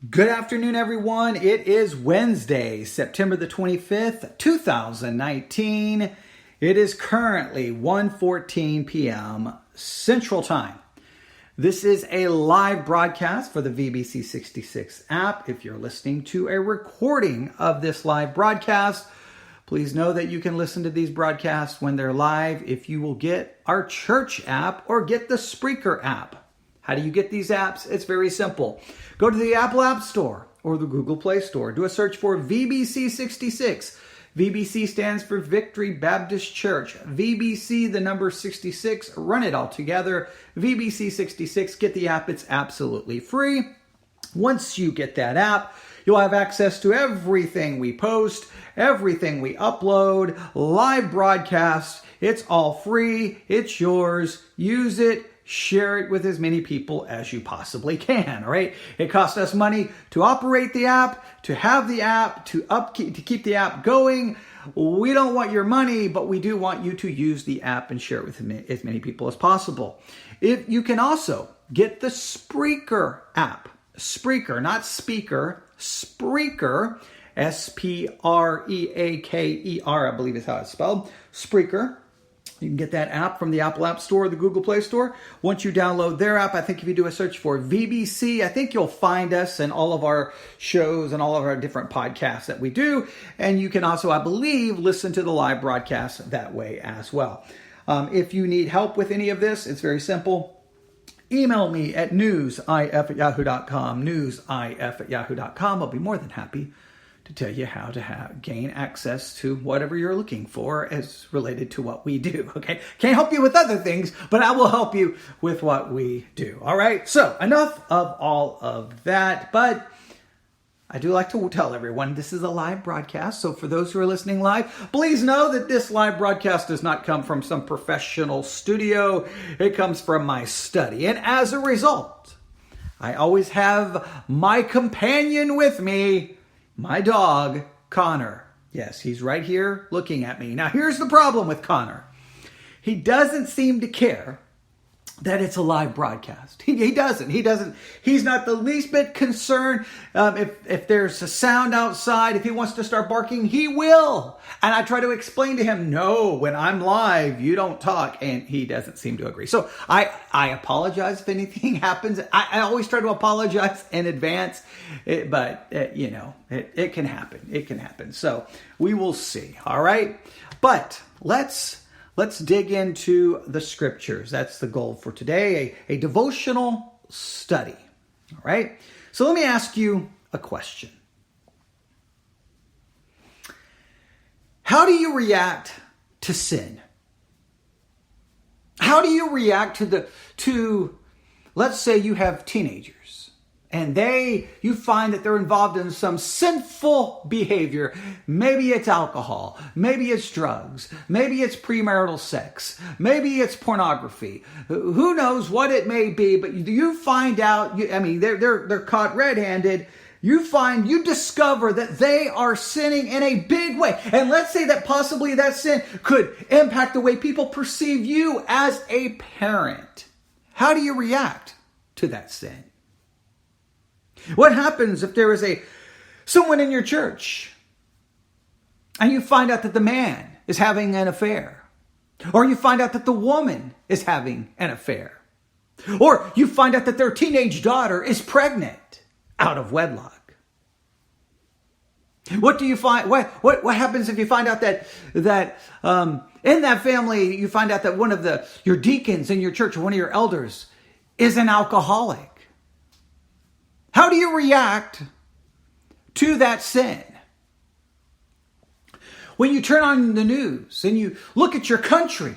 Good afternoon, everyone. It is Wednesday, September the 25th, 2019. It is currently 1:14 p.m. Central Time. This is a live broadcast for the VBC 66 app. If you're listening to a recording of this live broadcast, please know that you can listen to these broadcasts when they're live if you will get our church app or get the Spreaker app. How do you get these apps? It's very simple. Go to the Apple App Store or the Google Play Store. Do a search for VBC 66. VBC stands for Victory Baptist Church. VBC, the number 66. Run it all together. VBC 66. Get the app. It's absolutely free. Once you get that app, you'll have access to everything we post, everything we upload, live broadcasts. It's all free. It's yours. Use it. Share it with as many people as you possibly can, all right? It costs us money to operate the app, to have the app, to keep the app going. We don't want your money, but we do want you to use the app and share it with as many people as possible. You can also get the Spreaker app. Spreaker, not speaker, Spreaker, S-P-R-E-A-K-E-R, I believe is how it's spelled. Spreaker. You can get that app from the Apple App Store or the Google Play Store. Once you download their app, I think if you do a search for VBC, I think you'll find us and all of our shows and all of our different podcasts that we do. And you can also, I believe, listen to the live broadcast that way as well. If you need help with any of this, it's very simple. Email me at newsif@yahoo.com, newsif@yahoo.com. I'll be more than happy to tell you how to gain access to whatever you're looking for as related to what we do, okay? Can't help you with other things, but I will help you with what we do, all right? So enough of all of that, but I do like to tell everyone this is a live broadcast, so for those who are listening live, please know that this live broadcast does not come from some professional studio. It comes from my study, and as a result, I always have my companion with me, my dog, Connor. Yes, he's right here looking at me. Now, here's the problem with Connor. He doesn't seem to care that it's a live broadcast. He doesn't. He's not the least bit concerned. If there's a sound outside, if he wants to start barking, he will. And I try to explain to him, no, when I'm live, you don't talk. And he doesn't seem to agree. So I apologize if anything happens. I always try to apologize in advance. It can happen. It can happen. So we will see. All right. But let's dig into the scriptures. That's the goal for today, a devotional study. All right? So let me ask you a question. How do you react to sin? How do you react to let's say you have teenagers and you find that they're involved in some sinful behavior. Maybe it's alcohol. Maybe it's drugs. Maybe it's premarital sex. Maybe it's pornography. Who knows what it may be, but you find out, they're caught red-handed. You discover that they are sinning in a big way. And let's say that possibly that sin could impact the way people perceive you as a parent. How do you react to that sin? What happens if there is someone in your church and you find out that the man is having an affair? Or you find out that the woman is having an affair? Or you find out that their teenage daughter is pregnant out of wedlock? What do you find? What happens if you find out that in that family you find out that one of your deacons in your church or one of your elders is an alcoholic? How do you react to that sin? When you turn on the news and you look at your country,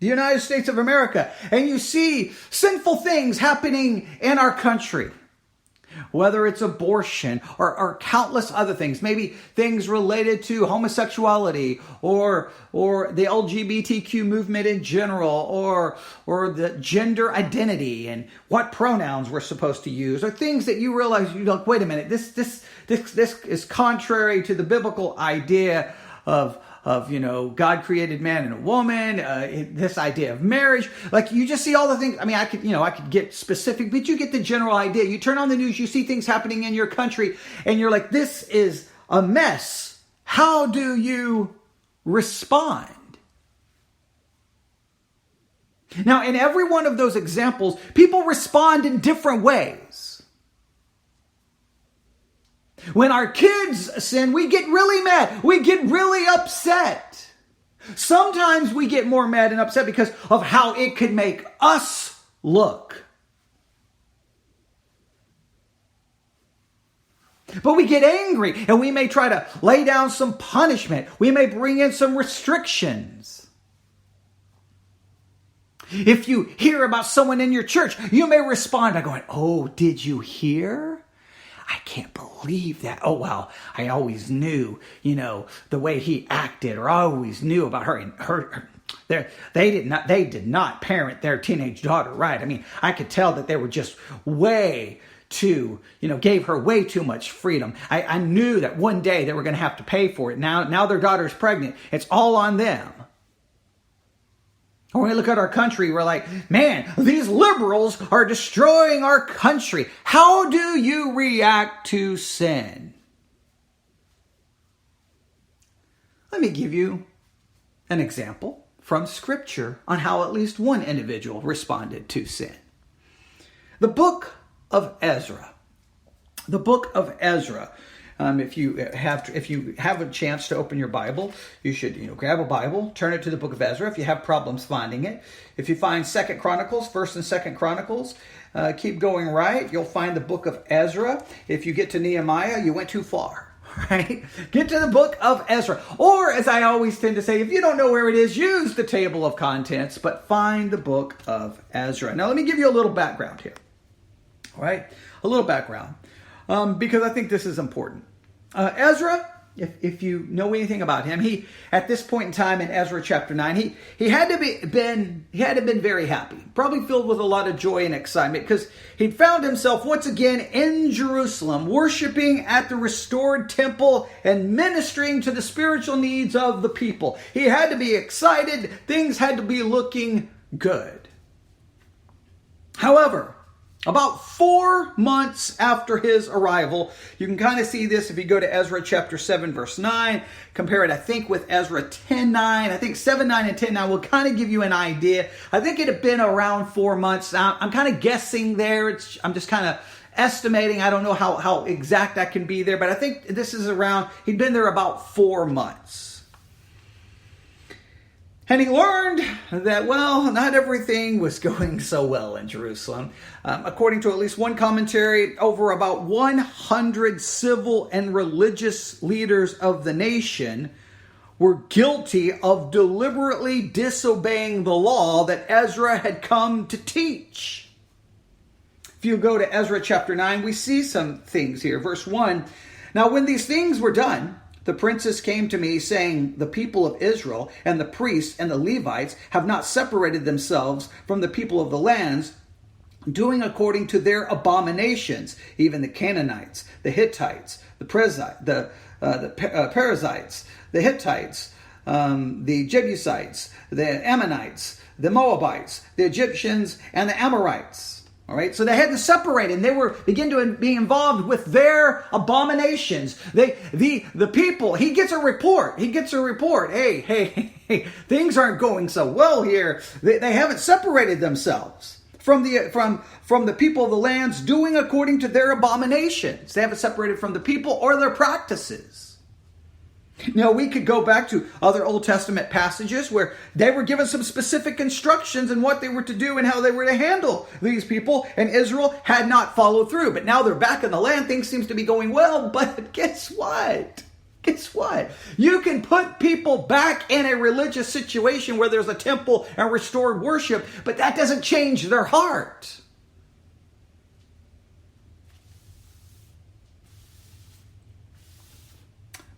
the United States of America, and you see sinful things happening in our country, whether it's abortion or countless other things, maybe things related to homosexuality or the LGBTQ movement in general, or the gender identity and what pronouns we're supposed to use, or things that you realize you're like, wait a minute, this is contrary to the biblical idea of God created man and a woman, this idea of marriage. Like, you just see all the things. I mean, I could get specific, but you get the general idea. You turn on the news, you see things happening in your country, and you're like, this is a mess. How do you respond? Now, in every one of those examples, people respond in different ways. When our kids sin, we get really mad. We get really upset. Sometimes we get more mad and upset because of how it could make us look. But we get angry and we may try to lay down some punishment. We may bring in some restrictions. If you hear about someone in your church, you may respond by going, "Oh, did you hear? I can't believe that. Oh, wow, I always knew, the way he acted, or I always knew about her and her. They did not parent their teenage daughter right. I mean, I could tell that they were just way too, gave her way too much freedom. I knew that one day they were going to have to pay for it. Now their daughter's pregnant. It's all on them." Or when we look at our country, we're like, man, these liberals are destroying our country. How do you react to sin? Let me give you an example from Scripture on how at least one individual responded to sin. The book of Ezra. The book of Ezra. If you have a chance to open your Bible, you should grab a Bible, turn it to the book of Ezra. If you have problems finding it, if you find 2 Chronicles, 1st and 2nd Chronicles, keep going right. You'll find the book of Ezra. If you get to Nehemiah, you went too far. Right? Get to the book of Ezra. Or, as I always tend to say, if you don't know where it is, use the table of contents, but find the book of Ezra. Now, let me give you a little background here. All right? A little background. Because I think this is important. Ezra, if you know anything about him, he, at this point in time in Ezra chapter 9, he had to been very happy, probably filled with a lot of joy and excitement, because he'd found himself once again in Jerusalem, worshiping at the restored temple and ministering to the spiritual needs of the people. He had to be excited. Things had to be looking good. However, about 4 months after his arrival, you can kind of see this if you go to Ezra chapter 7, verse 9. Compare it, I think, with Ezra 10:9. I think 7:9 and 10:9 will kind of give you an idea. I think it had been around 4 months. I'm kind of guessing there. I'm just kind of estimating. I don't know how exact I can be there, but I think this is around, he'd been there about 4 months. And he learned that, not everything was going so well in Jerusalem. According to at least one commentary, over about 100 civil and religious leaders of the nation were guilty of deliberately disobeying the law that Ezra had come to teach. If you go to Ezra chapter 9, we see some things here. Verse 1, "Now when these things were done, the princes came to me, saying, the people of Israel and the priests and the Levites have not separated themselves from the people of the lands, doing according to their abominations, even the Canaanites, the Hittites, the Perizzites, the Hittites, the Jebusites, the Ammonites, the Moabites, the Egyptians, and the Amorites." All right, so they had to separate, and they were begin to be involved with their abominations. The people. He gets a report. Hey, things aren't going so well here. They haven't separated themselves from the people of the lands, doing according to their abominations. They haven't separated from the people or their practices. Now, we could go back to other Old Testament passages where they were given some specific instructions in what they were to do and how they were to handle these people, and Israel had not followed through. But now they're back in the land. Things seem to be going well, but guess what? You can put people back in a religious situation where there's a temple and restored worship, but that doesn't change their heart.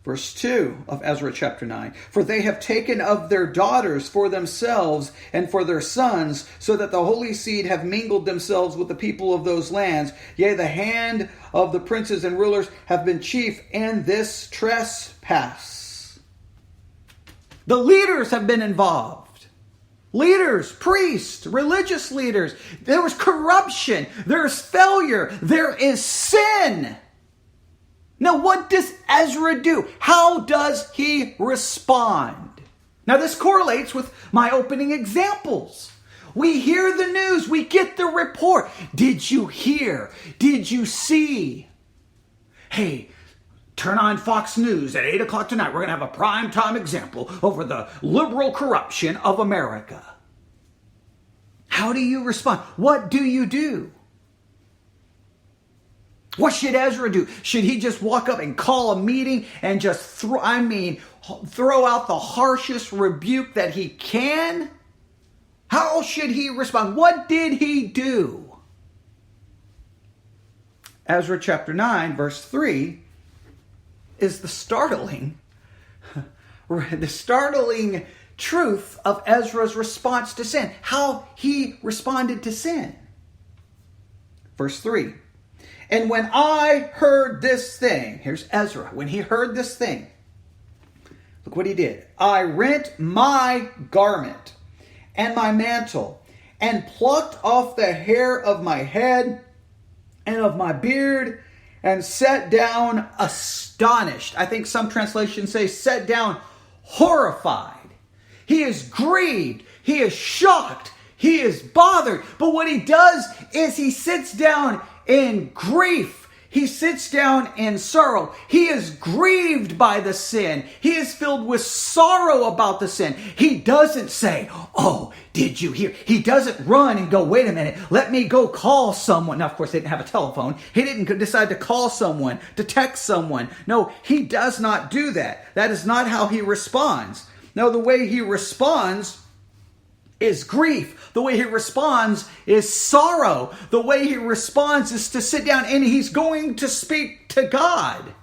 Verse 2 of Ezra chapter 9. "For they have taken of their daughters for themselves and for their sons, so that the holy seed have mingled themselves with the people of those lands. Yea, the hand of the princes and rulers have been chief in this trespass." The leaders have been involved. Leaders, priests, religious leaders. There was corruption. There's failure. There is sin. Now, what does Ezra do? How does he respond? Now, this correlates with my opening examples. We hear the news. We get the report. Did you hear? Did you see? Hey, turn on Fox News at 8 o'clock tonight. We're going to have a prime time example over the liberal corruption of America. How do you respond? What do you do? What should Ezra do? Should he just walk up and call a meeting and just throw out the harshest rebuke that he can? How should he respond? What did he do? Ezra chapter 9, verse 3 is the startling truth of Ezra's response to sin. How he responded to sin. Verse 3. And when I heard this thing, here's Ezra, when he heard this thing, look what he did. I rent my garment and my mantle and plucked off the hair of my head and of my beard and sat down astonished. I think some translations say sat down horrified. He is grieved. He is shocked. He is bothered. But what he does is he sits down in grief. He sits down in sorrow. He is grieved by the sin. He is filled with sorrow about the sin. He doesn't say, oh, did you hear? He doesn't run and go, wait a minute, let me go call someone. Now, of course, they didn't have a telephone. He didn't decide to call someone, to text someone. No, he does not do that. That is not how he responds. No, the way he responds is grief. The way he responds is sorrow. The way he responds is to sit down and he's going to speak to God.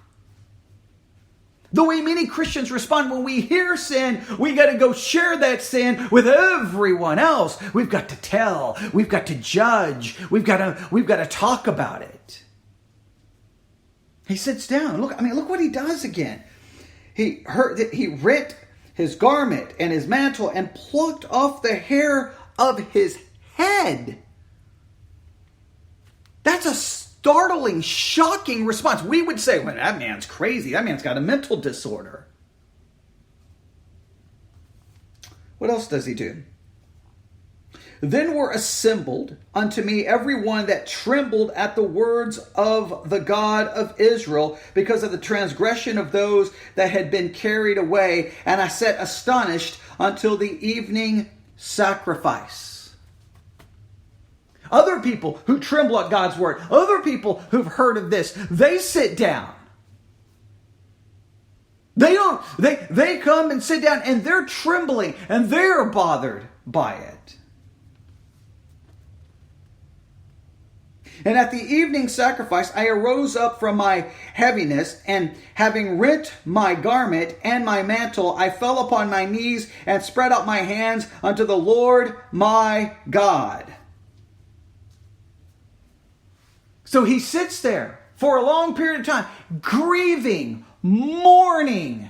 The way many Christians respond when we hear sin, we got to go share that sin with everyone else. We've got to tell. We've got to judge. We've got to talk about it. He sits down. Look what he does again. He rent his garment and his mantle and plucked off the hair of his head. That's a startling, shocking response. We would say, well, that man's crazy. That man's got a mental disorder. What else does he do? Then were assembled unto me every one that trembled at the words of the God of Israel, because of the transgression of those that had been carried away. And I sat astonished until the evening sacrifice. Other people who tremble at God's word, other people who've heard of this, they sit down. They come and sit down and they're trembling and they're bothered by it. And at the evening sacrifice, I arose up from my heaviness, and having rent my garment and my mantle, I fell upon my knees and spread out my hands unto the Lord my God. So he sits there for a long period of time, grieving, mourning.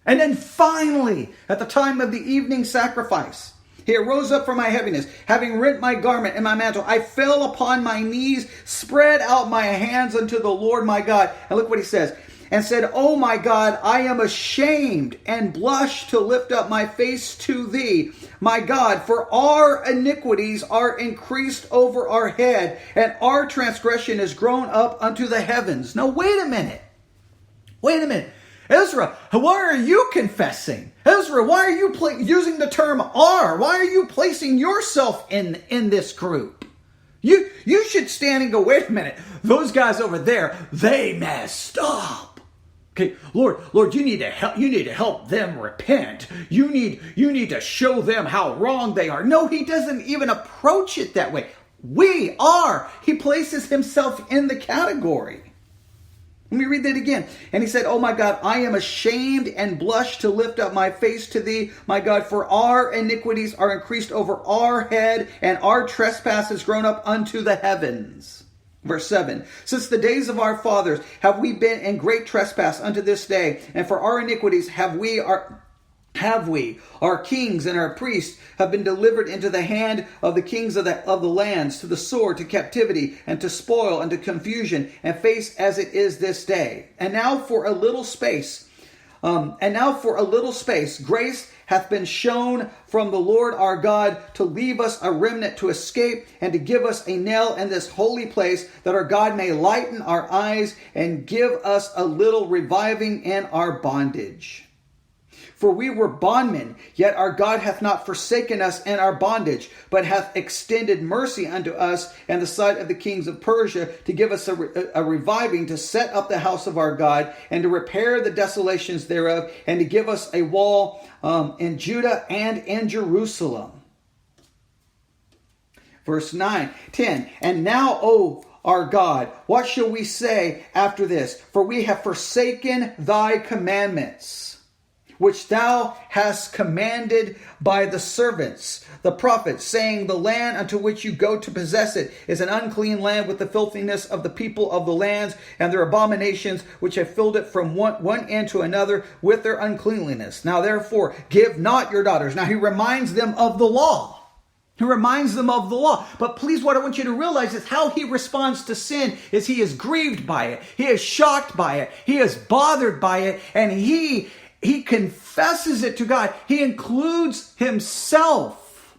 And then finally, at the time of the evening sacrifice, he arose up from my heaviness, having rent my garment and my mantle. I fell upon my knees, spread out my hands unto the Lord my God. And look what he says. And said, O my God, I am ashamed and blush to lift up my face to thee, my God, for our iniquities are increased over our head, and our transgression is grown up unto the heavens. Now, wait a minute. Ezra, why are you confessing? Ezra, why are you using the term "are"? Why are you placing yourself in this group? You should stand and go, wait a minute. Those guys over there, they messed up. Okay, Lord, you need to help them repent. You need to show them how wrong they are. No, he doesn't even approach it that way. We are. He places himself in the category. Let me read that again. And he said, Oh my God, I am ashamed and blush to lift up my face to thee, my God, for our iniquities are increased over our head, and our trespass has grown up unto the heavens. Verse 7, since the days of our fathers have we been in great trespass unto this day, and for our iniquities have we have we. Our kings and our priests have been delivered into the hand of the kings of the lands, to the sword, to captivity, and to spoil, and to confusion, and face as it is this day. And now for a little space, grace hath been shown from the Lord our God to leave us a remnant to escape, and to give us a nail in this holy place, that our God may lighten our eyes and give us a little reviving in our bondage. For we were bondmen, yet our God hath not forsaken us in our bondage, but hath extended mercy unto us in the sight of the kings of Persia, to give us a reviving, to set up the house of our God, and to repair the desolations thereof, and to give us a wall in Judah and in Jerusalem. Verse 10. And now, O our God, what shall we say after this? For we have forsaken thy commandments, which thou hast commanded by the servants, the prophets, saying, the land unto which you go to possess it is an unclean land, with the filthiness of the people of the lands, and their abominations, which have filled it from one end to another with their uncleanliness. Now therefore, give not your daughters. Now he reminds them of the law. He reminds them of the law. But please, what I want you to realize is how he responds to sin is he is grieved by it. He is shocked by it. He is bothered by it. And he confesses it to God. He includes himself.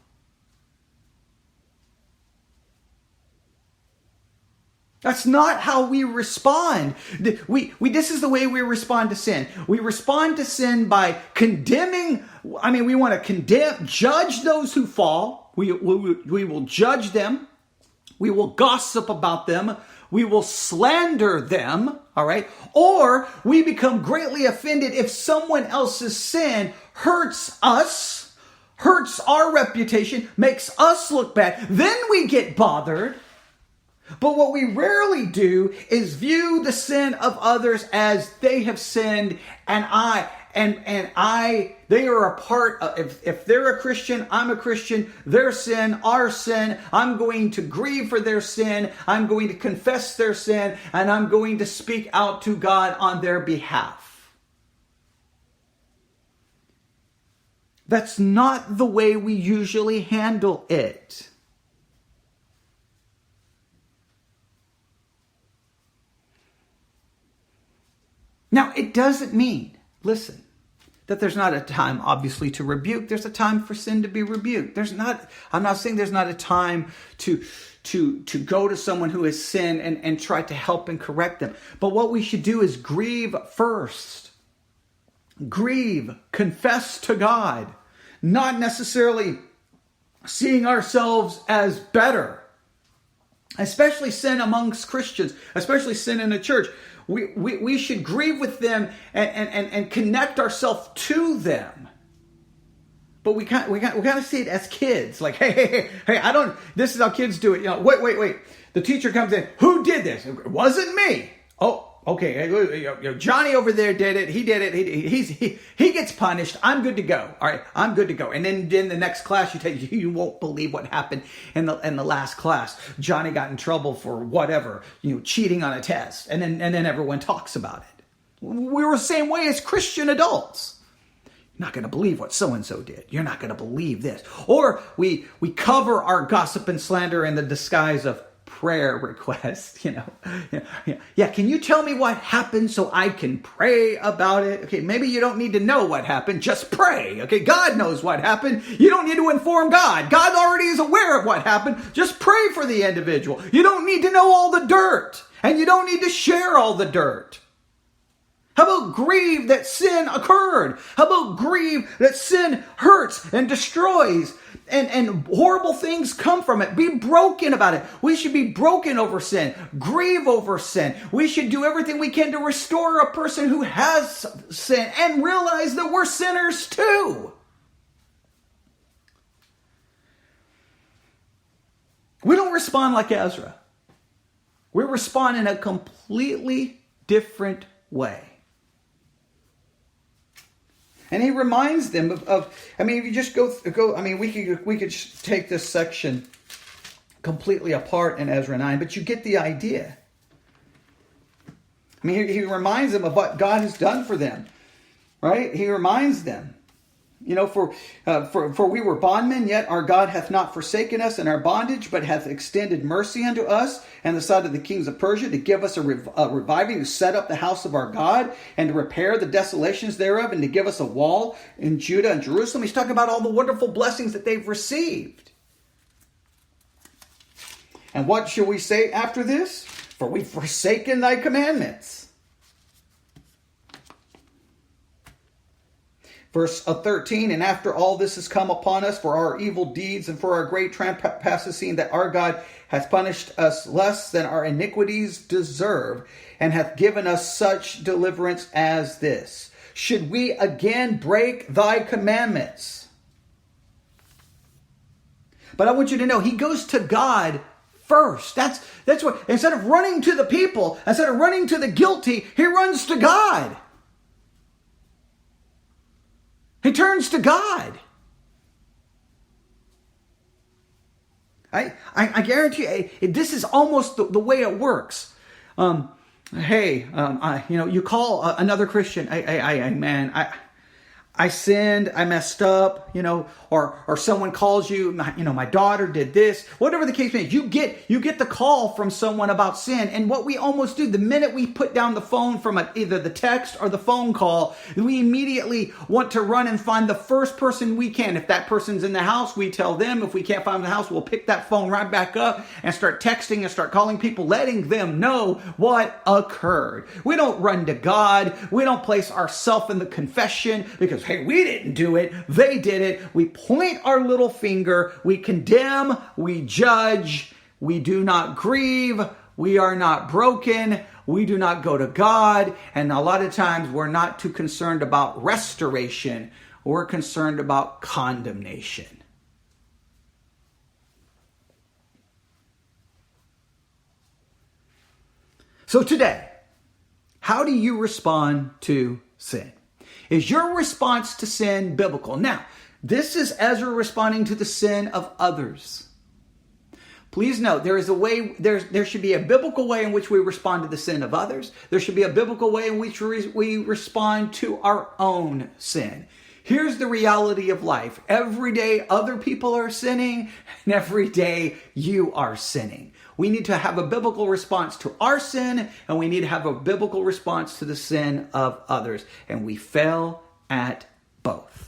That's not how we respond. This is the way we respond to sin. We respond to sin by condemning. We want to judge those who fall. We will judge them. We will gossip about them. We will slander them, all right? Or we become greatly offended if someone else's sin hurts us, hurts our reputation, makes us look bad. Then we get bothered. But what we rarely do is view the sin of others as they have sinned and they are a part of, if they're a Christian, I'm a Christian, their sin, our sin, I'm going to grieve for their sin, I'm going to confess their sin, and I'm going to speak out to God on their behalf. That's not the way we usually handle it. Now, it doesn't mean, listen, that there's not a time, obviously, to rebuke. There's a time for sin to be rebuked. I'm not saying there's not a time to go to someone who has sinned and try to help and correct them. But what we should do is grieve first. Grieve, confess to God, not necessarily seeing ourselves as better. Especially sin amongst Christians, especially sin in the church. We should grieve with them and connect ourselves to them. But we got to see it as kids. Like, hey, this is how kids do it. Wait. The teacher comes in. Who did this? It wasn't me. Oh, okay. Johnny over there did it. He did it. He gets punished. I'm good to go. All right, I'm good to go. And then in the next class, you won't believe what happened in the last class. Johnny got in trouble for whatever, cheating on a test, and then everyone talks about it. We were the same way as Christian adults. You're not going to believe what so-and-so did. You're not going to believe this. Or we cover our gossip and slander in the disguise of prayer request, Yeah, can you tell me what happened so I can pray about it? Okay, maybe you don't need to know what happened. Just pray. Okay, God knows what happened. You don't need to inform God. God already is aware of what happened. Just pray for the individual. You don't need to know all the dirt. And you don't need to share all the dirt. How about grieve that sin occurred? How about grieve that sin hurts and destroys and horrible things come from it? Be broken about it. We should be broken over sin. Grieve over sin. We should do everything we can to restore a person who has sin and realize that we're sinners too. We don't respond like Ezra. We respond in a completely different way. And he reminds them of if you just go. We could just take this section completely apart in Ezra 9, but you get the idea. He reminds them of what God has done for them, right? He reminds them. For we were bondmen, yet our God hath not forsaken us in our bondage, but hath extended mercy unto us and the side of the kings of Persia, to give us a reviving, to set up the house of our God, and to repair the desolations thereof, and to give us a wall in Judah and Jerusalem. He's talking about all the wonderful blessings that they've received. And what shall we say after this? For we've forsaken thy commandments. Verse 13, and after all this has come upon us for our evil deeds and for our great trespasses, seeing that our God hath punished us less than our iniquities deserve, and hath given us such deliverance as this. Should we again break thy commandments? But I want you to know, he goes to God first. That's what, instead of running to the people, instead of running to the guilty, he runs to God. He turns to God. I guarantee you, this is almost the way it works. You call another Christian. I sinned, I messed up, or someone calls you, my daughter did this, whatever the case may be. You get the call from someone about sin. And what we almost do, the minute we put down the phone from either the text or the phone call, we immediately want to run and find the first person we can. If that person's in the house, we tell them. If we can't find the house, we'll pick that phone right back up and start texting and start calling people, letting them know what occurred. We don't run to God. We don't place ourselves in the confession because, hey, we didn't do it. They did it. We point our little finger. We condemn. We judge. We do not grieve. We are not broken. We do not go to God. And a lot of times we're not too concerned about restoration. We're concerned about condemnation. So today, how do you respond to sin? Is your response to sin biblical? Now, this is Ezra responding to the sin of others. Please note, there should be a biblical way in which we respond to the sin of others. There should be a biblical way in which we respond to our own sin. Here's the reality of life. Every day other people are sinning, and every day you are sinning. We need to have a biblical response to our sin, and we need to have a biblical response to the sin of others. And we fail at both.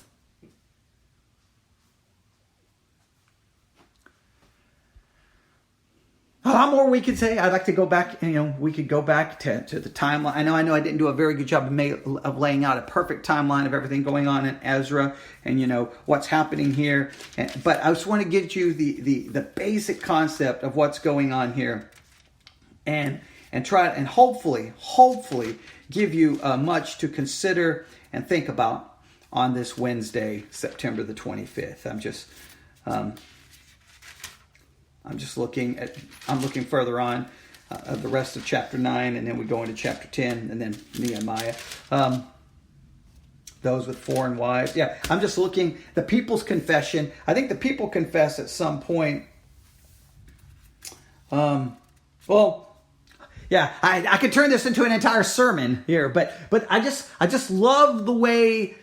A lot more we could say. I'd like to go back, we could go back to the timeline. I know I didn't do a very good job of laying out a perfect timeline of everything going on in Ezra and, what's happening here. But I just want to give you the basic concept of what's going on here and try and hopefully give you much to consider and think about on this Wednesday, September the 25th. I'm looking further on the rest of chapter 9, and then we go into chapter 10, and then Nehemiah. Those with foreign wives. Yeah, I'm just looking, the people's confession. I think the people confess at some point. I could turn this into an entire sermon here, but I just love the way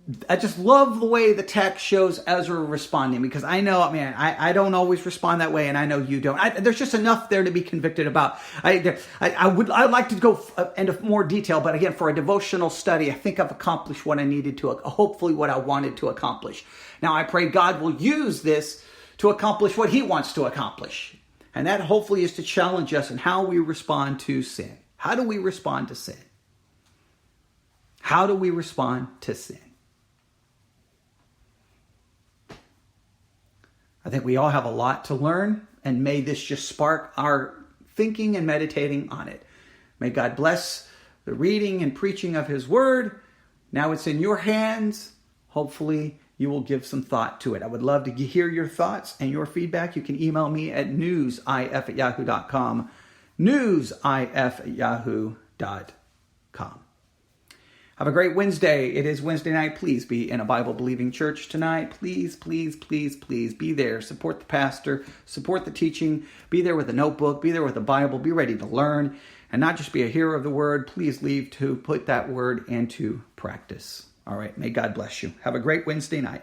the text shows Ezra responding, because I know, I don't always respond that way, and I know you don't. There's just enough there to be convicted about. I'd like to go into more detail, but again, for a devotional study, I think I've accomplished what I needed to, hopefully what I wanted to accomplish. Now, I pray God will use this to accomplish what he wants to accomplish. And that hopefully is to challenge us in how we respond to sin. How do we respond to sin? How do we respond to sin? I think we all have a lot to learn, and may this just spark our thinking and meditating on it. May God bless the reading and preaching of his word. Now it's in your hands. Hopefully you will give some thought to it. I would love to hear your thoughts and your feedback. You can email me at newsif@yahoo.com. newsif@yahoo.com. Have a great Wednesday. It is Wednesday night. Please be in a Bible-believing church tonight. Please, please, please, please be there. Support the pastor. Support the teaching. Be there with a notebook. Be there with a Bible. Be ready to learn. And not just be a hearer of the word. Please leave to put that word into practice. All right. May God bless you. Have a great Wednesday night.